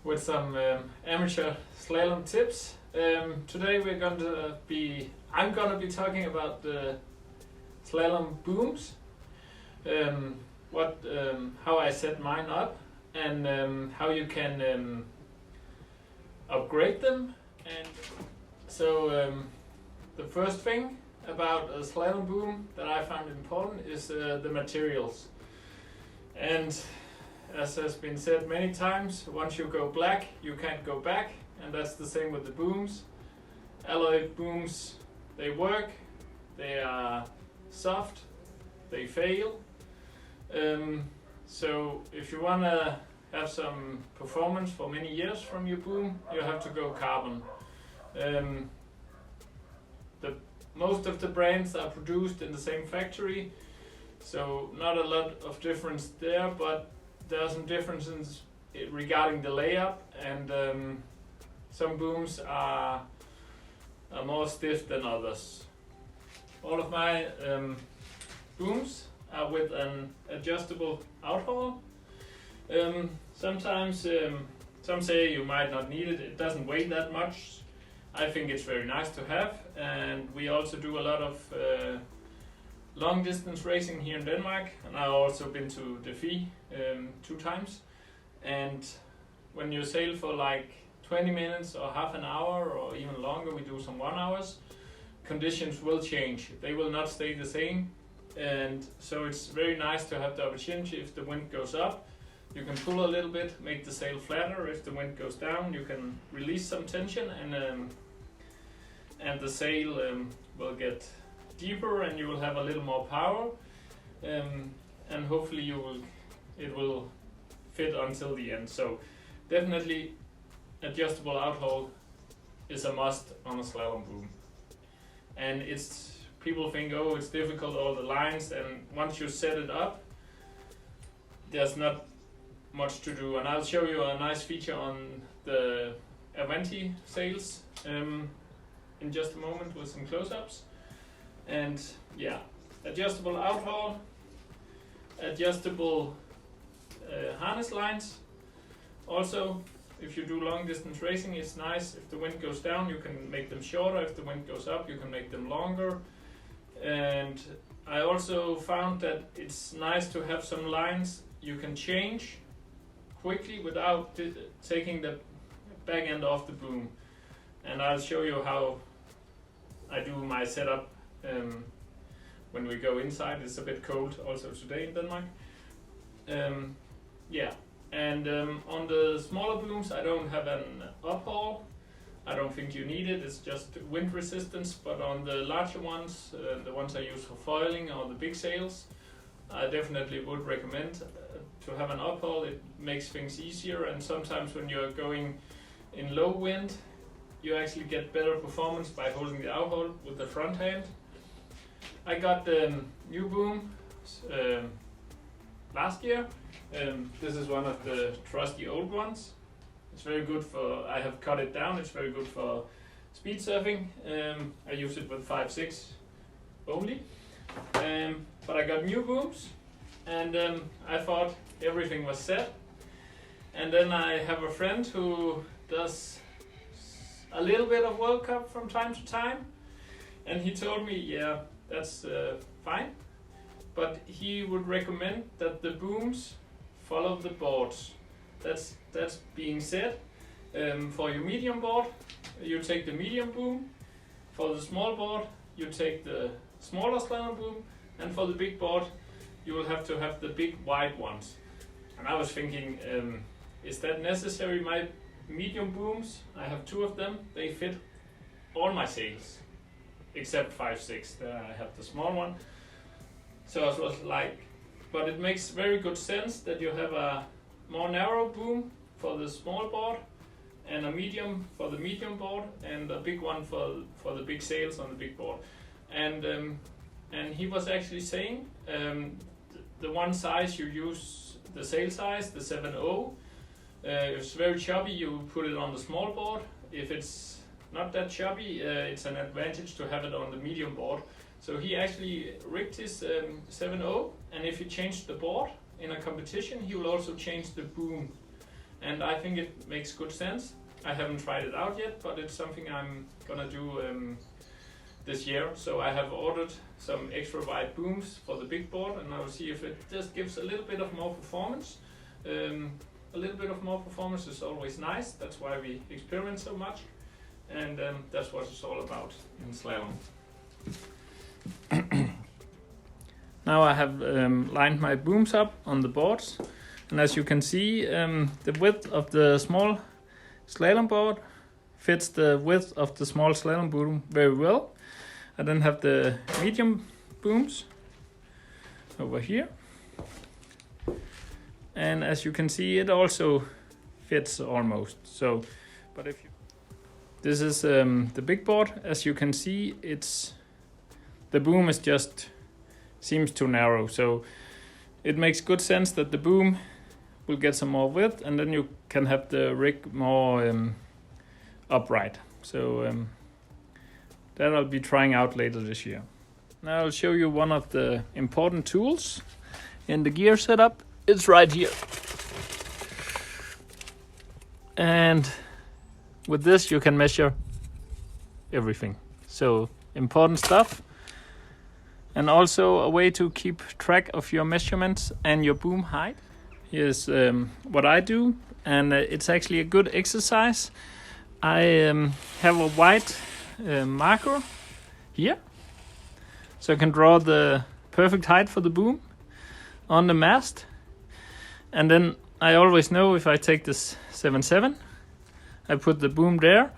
with some amateur slalom tips. Today I'm gonna be talking about the slalom booms, how I set mine up, and how you can upgrade them. And so the first thing about a slalom boom that I found important is the materials. And as has been said many times, once you go black, you can't go back, and that's the same with the booms. Alloy booms, they work, they are soft, they fail. So if you want to have some performance for many years from your boom, you have to go carbon. Most of the brands are produced in the same factory, so not a lot of difference there, but there are some differences regarding the layup, and some booms are more stiff than others. All of my booms are with an adjustable Outhaul. Sometimes some say you might not need it, it doesn't weigh that much. I think it's very nice to have, and we also do a lot of long distance racing here in Denmark, and I've also been to Defi 2 times. And when you sail for like 20 minutes or half an hour or even longer, we do some 1 hours, conditions will change. They will not stay the same, and so it's very nice to have the opportunity. If the wind goes up, you can pull a little bit, make the sail flatter. If the wind goes down, you can release some tension, and the sail will get deeper, and you will have a little more power, and hopefully it will fit until the end. So definitely adjustable Outhaul is a must on a slalom boom. And people think, oh, it's difficult, all the lines, and once you set it up, there's not much to do. And I'll show you a nice feature on the Avanti sails in just a moment with some close-ups. And yeah, adjustable Outhaul, adjustable harness lines. Also, if you do long distance racing, it's nice. If the wind goes down, you can make them shorter. If the wind goes up, you can make them longer. And I also found that it's nice to have some lines you can change quickly without taking the back end off the boom. And I'll show you how I do my setup when we go inside. It's a bit cold also today in Denmark. Yeah, and on the smaller booms I don't have an uphaul. I don't think you need it, it's just wind resistance. But on the larger ones, the ones I use for foiling or the big sails, I definitely would recommend to have an uphaul. It makes things easier, and sometimes when you're going in low wind, you actually get better performance by holding the Outhaul with the front hand. I got the new boom last year. This is one of the trusty old ones. It's very good I have cut it down, it's very good for speed surfing. I use it with 5.6 only. But I got new booms, and I thought everything was set. And then I have a friend who does a little bit of World Cup from time to time, and he told me, yeah, that's fine, but he would recommend that the booms follow the boards. That's being said. For your medium board, you take the medium boom. For the small board, you take the smaller slalom boom, and for the big board, you will have to have the big wide ones. And I was thinking, is that necessary? My medium booms, I have 2 of them, they fit all my sails except 5.6. There I have the small one. So I was like, but it makes very good sense that you have a more narrow boom for the small board, and a medium for the medium board, and a big one for the big sails on the big board. And he was actually saying the one size you use, the sail size, the 7.0. If it's very chubby, you put it on the small board. If it's not that chubby, it's an advantage to have it on the medium board. So he actually rigged his 7.0, and if he changed the board in a competition, he will also change the boom. and I think it makes good sense. I haven't tried it out yet, but it's something I'm gonna do this year. So I have ordered some extra wide booms for the big board, and I'll see if it just gives a little bit of more performance. A little bit of more performance is always nice. That's why we experiment so much, and that's what it's all about in slalom. Now I have lined my booms up on the boards, and as you can see, the width of the small slalom board fits the width of the small slalom boom very well. I then have the medium booms over here, and as you can see, it also fits almost. So, but if you, this is the big board, as you can see, the boom is just seems too narrow. So it makes good sense that the boom will get some more width, and then you can have the rig more upright. So that I'll be trying out later this year. Now I'll show you one of the important tools in the gear setup. It's right here. And with this you can measure everything. So important stuff. And also a way to keep track of your measurements and your boom height. Here's what I do, and it's actually a good exercise. I have a white marker here, so I can draw the perfect height for the boom on the mast. And then I always know if I take this 7.7, I put the boom there,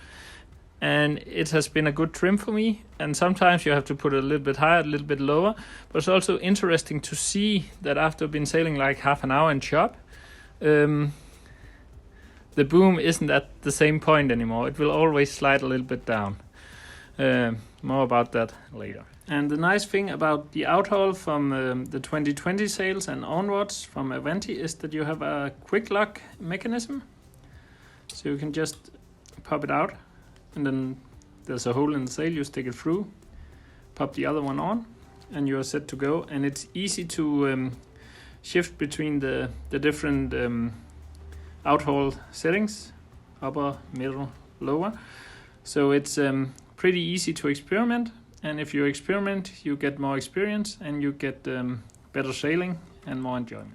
and it has been a good trim for me. And sometimes you have to put it a little bit higher, a little bit lower, but it's also interesting to see that after been sailing like half an hour in shop, the boom isn't at the same point anymore. It will always slide a little bit down. More about that later. And the nice thing about the Outhaul from the 2020 sails and onwards from Avanti is that you have a quick lock mechanism. So you can just pop it out, and then there's a hole in the sail, you stick it through, pop the other one on, and you're set to go. And it's easy to shift between the different Outhaul settings, upper, middle, lower. So it's pretty easy to experiment, and if you experiment you get more experience and you get better sailing and more enjoyment.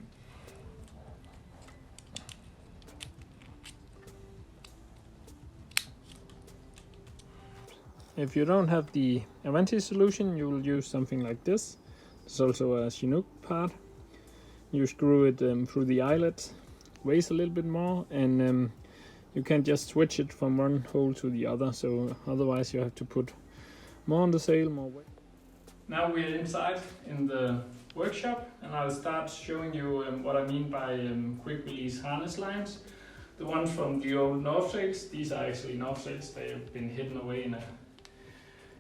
If you don't have the Avanti solution, you will use something like this. There's also a Chinook part. You screw it through the eyelet, weighs a little bit more, and you can't just switch it from one hole to the other, so otherwise you have to put more on the sail, more weight. Now we're inside in the workshop, and I'll start showing you what I mean by quick release harness lines. The ones from the old North sails, these are actually North sails. They've been hidden away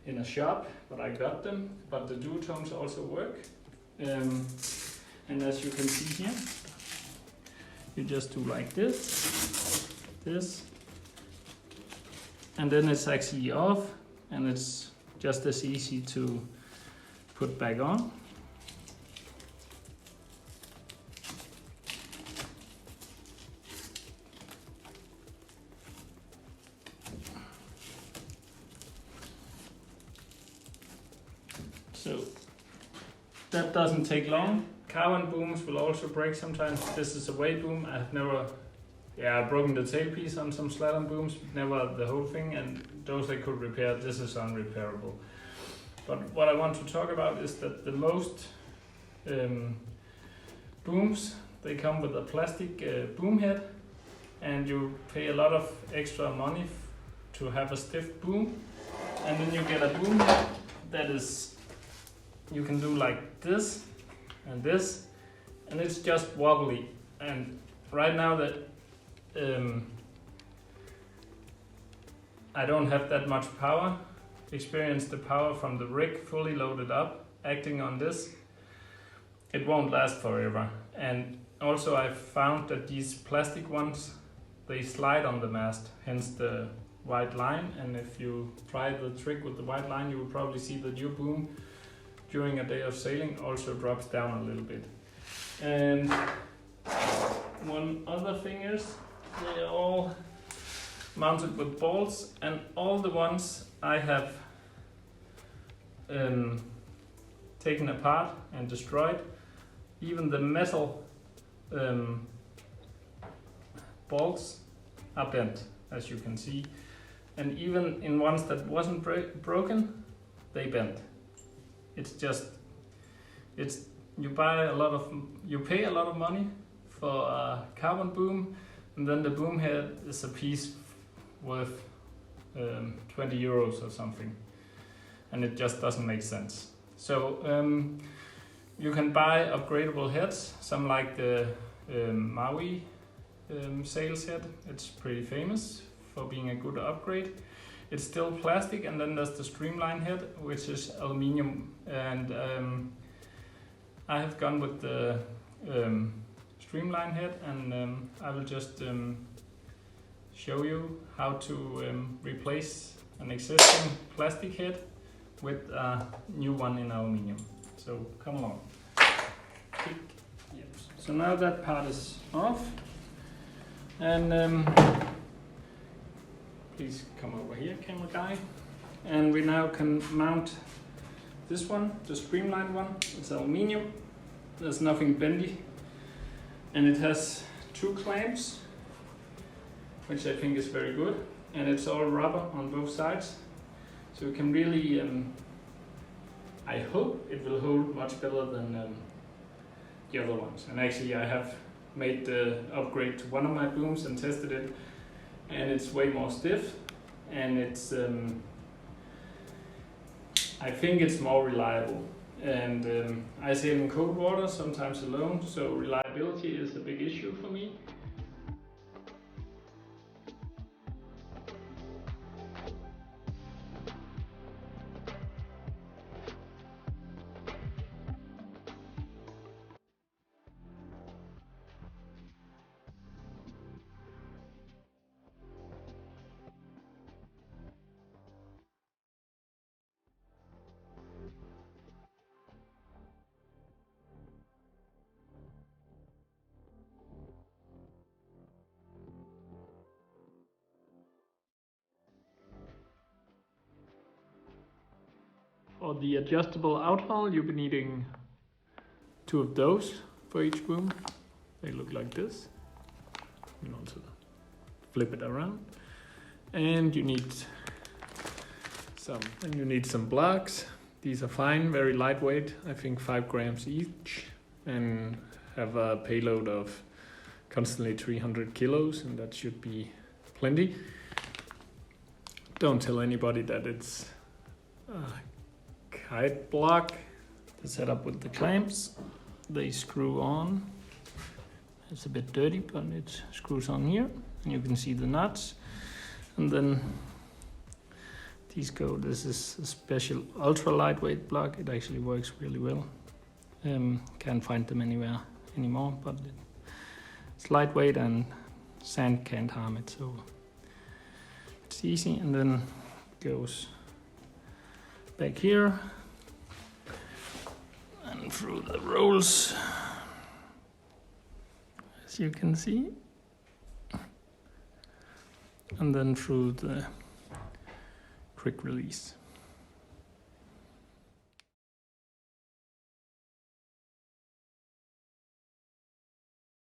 in a shop, but I got them. But the duotones also work. And as you can see here, you just do like this, and then it's actually off, and it's just as easy to put back on. So that doesn't take long. Carbon booms will also break sometimes. This is a weight boom. I've never broken the tailpiece on some slalom booms, never the whole thing, and those I could repair. This is unrepairable. But what I want to talk about is that the most booms, they come with a plastic boom head, and you pay a lot of extra money to have a stiff boom, and then you get a boom head that is, you can do like this and this, and it's just wobbly. And right now that I don't have that much power, experience the power from the rig fully loaded up, acting on this, it won't last forever. And also I've found that these plastic ones, they slide on the mast, hence the white line. And if you try the trick with the white line, you will probably see that your boom during a day of sailing also drops down a little bit. And one other thing is They are all mounted with bolts, and all the ones I have taken apart and destroyed, even the metal bolts are bent, as you can see, and even in ones that wasn't broken, they bent. It's you pay a lot of money for a carbon boom, and then the boom head is a piece worth 20 euros or something, and it just doesn't make sense. So you can buy upgradable heads, some like the Maui sales head. It's pretty famous for being a good upgrade. It's still plastic, and then there's the streamline head, which is aluminium, and I have gone with the streamline head, and I will just show you how to replace an existing plastic head with a new one in aluminium. So come along. Yep. So now that part is off, and please come over here, camera guy. And we now can mount this one, the streamlined one. It's aluminium, there's nothing bendy, and it has 2 clamps, which I think is very good, and it's all rubber on both sides, so you can really, I hope it will hold much better than the other ones. And actually I have made the upgrade to one of my booms and tested it, and it's way more stiff, and it's I think it's more reliable, and I sail in cold water, sometimes alone, so reliability is a big issue for me. For the adjustable Outhaul, you'll be needing 2 of those for each boom. They look like this. You can also flip it around. And you need some blocks. These are fine, very lightweight, I think 5 grams each, and have a payload of constantly 300 kilos, and that should be plenty. Don't tell anybody that it's kite block. The setup with the clamps, they screw on. It's a bit dirty, but it screws on here, and you can see the nuts. And then these go. This is a special ultra lightweight block. It actually works really well. Can't find them anywhere anymore, but it's lightweight and sand can't harm it, so it's easy. And then it goes back here and through the rolls, as you can see, and then through the quick release.